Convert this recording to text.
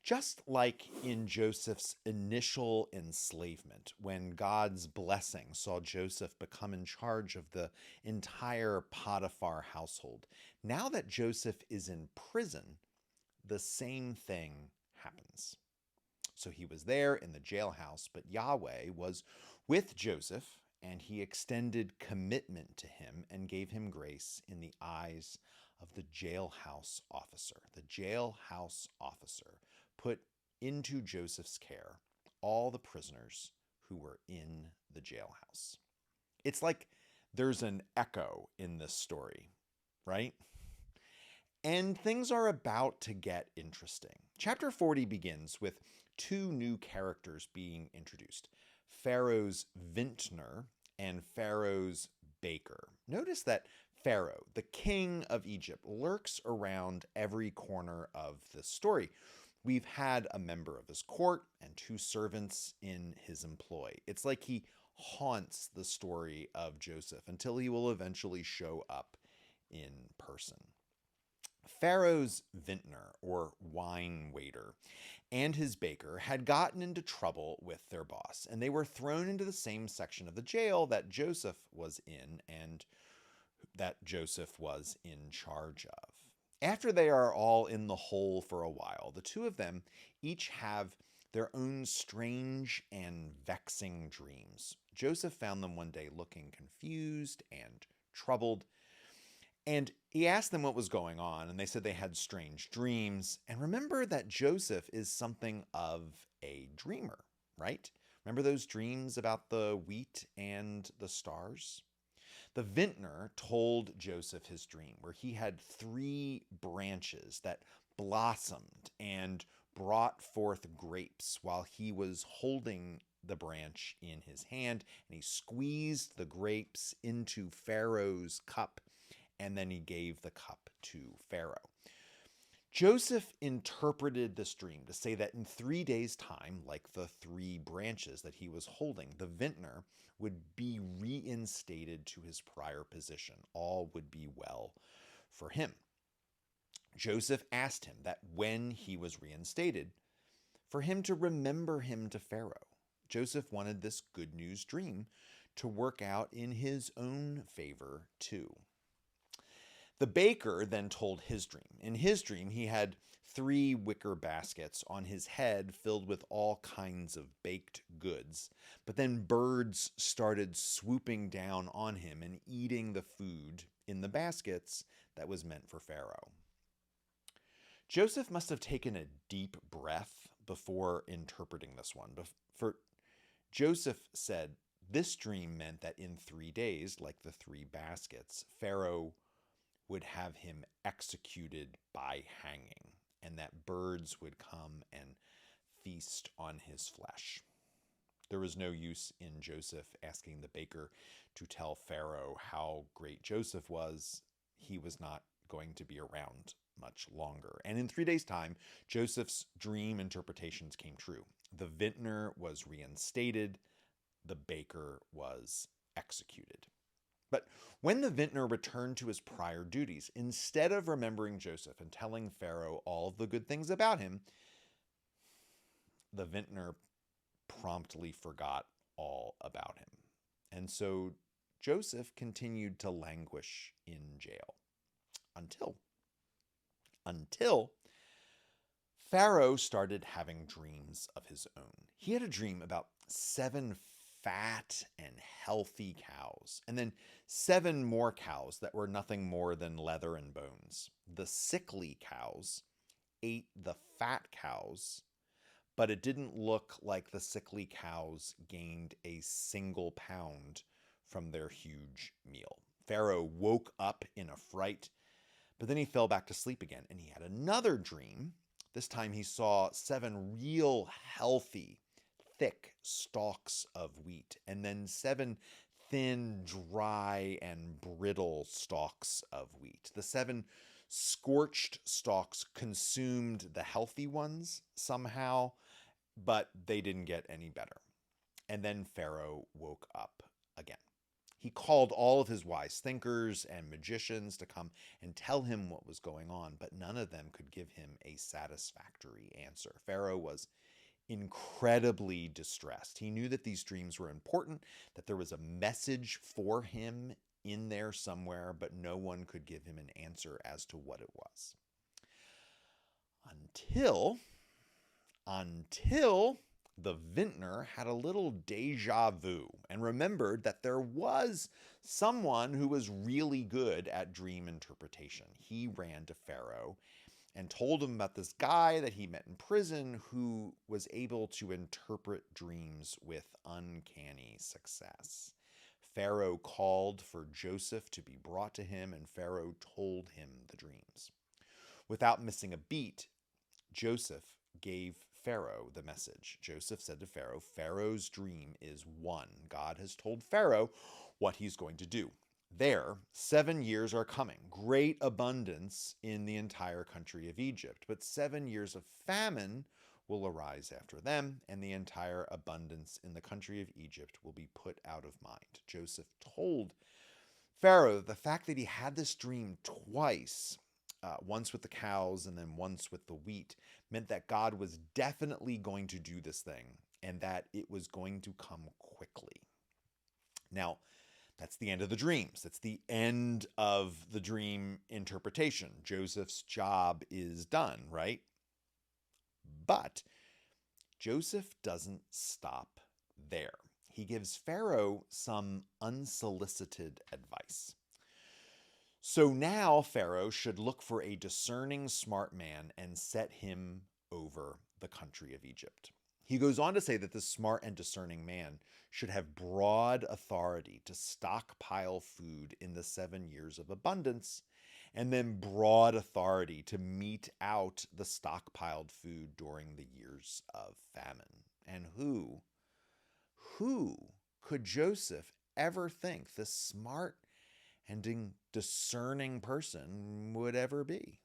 Just like in Joseph's initial enslavement, when God's blessing saw Joseph become in charge of the entire Potiphar household, now that Joseph is in prison, the same thing happens. So he was there in the jailhouse, but Yahweh was with Joseph, and he extended commitment to him and gave him grace in the eyes of the jailhouse officer. The jailhouse officer put into Joseph's care all the prisoners who were in the jailhouse. It's like there's an echo in this story, right? And things are about to get interesting. Chapter 40 begins with two new characters being introduced, Pharaoh's vintner and Pharaoh's baker. Notice that Pharaoh, the king of Egypt, lurks around every corner of this story. We've had a member of his court and two servants in his employ. It's like he haunts the story of Joseph until he will eventually show up in person. Pharaoh's vintner, or wine waiter, and his baker had gotten into trouble with their boss, and they were thrown into the same section of the jail that Joseph was in and that Joseph was in charge of. After they are all in the hole for a while, the two of them each have their own strange and vexing dreams. Joseph found them one day looking confused and troubled, and he asked them what was going on, and they said they had strange dreams. And remember that Joseph is something of a dreamer, right? Remember those dreams about the wheat and the stars? The vintner told Joseph his dream, where he had 3 branches that blossomed and brought forth grapes while he was holding the branch in his hand, and he squeezed the grapes into Pharaoh's cup, and then he gave the cup to Pharaoh. Joseph interpreted this dream to say that in 3 days' time, like the 3 branches that he was holding, the vintner would be reinstated to his prior position. All would be well for him. Joseph asked him that when he was reinstated, for him to remember him to Pharaoh. Joseph wanted this good news dream to work out in his own favor too. The baker then told his dream. In his dream, he had 3 wicker baskets on his head filled with all kinds of baked goods. But then birds started swooping down on him and eating the food in the baskets that was meant for Pharaoh. Joseph must have taken a deep breath before interpreting this one. For Joseph said this dream meant that in 3 days, like the 3 baskets, Pharaoh would have him executed by hanging, and that birds would come and feast on his flesh. There was no use in Joseph asking the baker to tell Pharaoh how great Joseph was. He was not going to be around much longer. And in 3 days' time, Joseph's dream interpretations came true. The vintner was reinstated. The baker was executed. But when the vintner returned to his prior duties, instead of remembering Joseph and telling Pharaoh all of the good things about him, the vintner promptly forgot all about him. And so Joseph continued to languish in jail until Pharaoh started having dreams of his own. He had a dream about 7 fat and healthy cows, and then 7 more cows that were nothing more than leather and bones. The sickly cows ate the fat cows, but it didn't look like the sickly cows gained a single pound from their huge meal. Pharaoh woke up in a fright, but then he fell back to sleep again, and he had another dream. This time he saw 7 real healthy, thick stalks of wheat, and then 7 thin, dry, and brittle stalks of wheat. The 7 scorched stalks consumed the healthy ones somehow, but they didn't get any better. And then Pharaoh woke up again. He called all of his wise thinkers and magicians to come and tell him what was going on, but none of them could give him a satisfactory answer. Pharaoh was incredibly distressed. He knew that these dreams were important, that there was a message for him in there somewhere, but no one could give him an answer as to what it was. Until the vintner had a little deja vu and remembered that there was someone who was really good at dream interpretation. He ran to Pharaoh and told him about this guy that he met in prison who was able to interpret dreams with uncanny success. Pharaoh called for Joseph to be brought to him, and Pharaoh told him the dreams. Without missing a beat, Joseph gave Pharaoh the message. Joseph said to Pharaoh, Pharaoh's dream is one. God has told Pharaoh what he's going to do. There, 7 years are coming, great abundance in the entire country of Egypt, but 7 years of famine will arise after them, and the entire abundance in the country of Egypt will be put out of mind. Joseph told Pharaoh the fact that he had this dream twice, once with the cows and then once with the wheat, meant that God was definitely going to do this thing and that it was going to come quickly. Now, that's the end of the dreams. That's the end of the dream interpretation. Joseph's job is done, right? But Joseph doesn't stop there. He gives Pharaoh some unsolicited advice. So now Pharaoh should look for a discerning, smart man and set him over the country of Egypt. He goes on to say that this smart and discerning man should have broad authority to stockpile food in the 7 years of abundance, and then broad authority to mete out the stockpiled food during the years of famine. And who could Joseph ever think this smart and discerning person would ever be?